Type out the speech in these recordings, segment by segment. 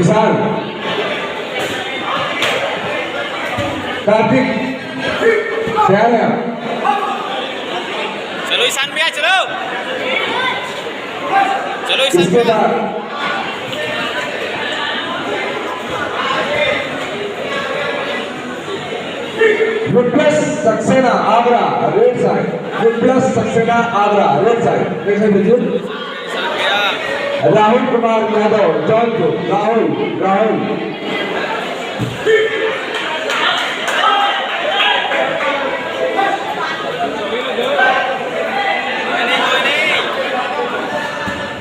विशाल कार्तिक तैयार है चलो ईशान भैया चलो चलो ईशान इसके भैया बाद plus Saxena Agra red side plus Saxena Agra red side देखिए बिल्कुल राहुल कुमार यादव जौनपुर राहुल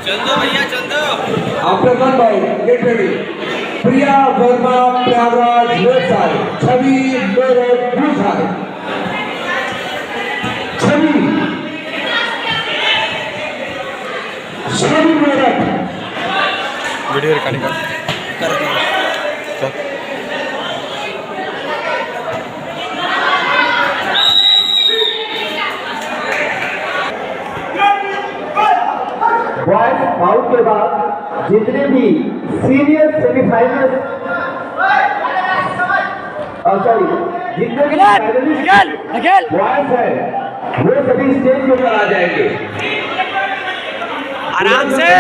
चल दो भैया चल दो after one by get ready Priya Verma Prayagraj red side Chhavi Meerut blue side Chhavi Meerut video recording कर बॉयज आउट के बाद जितने भी सीनियर सेमीफाइनल सॉरी जितने भी बॉयज है वो सभी स्टेज के ऊपर आ जाएंगे। आराम से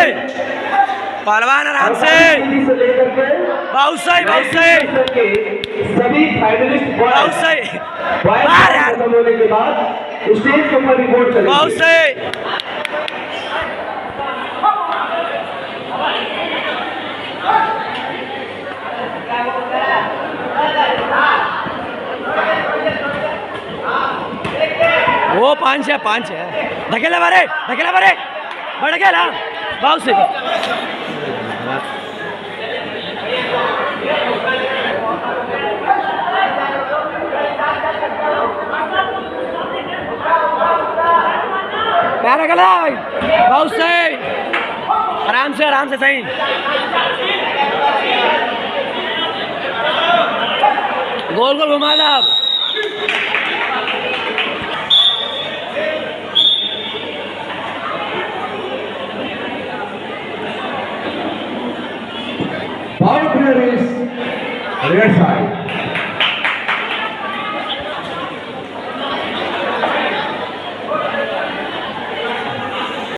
पहलवान आराम से बहुत सही सभी फाइनलिस्ट बहुत सही खत्म होने के बाद स्टेज के ऊपर रिपोर्ट करेंगे। बहुत सही वो पांच है धकेला बारे बड़ ढकेला बहुत से पैर ढकेला बहुत से आराम से सही गोल घुमा दा अब Power player is red side.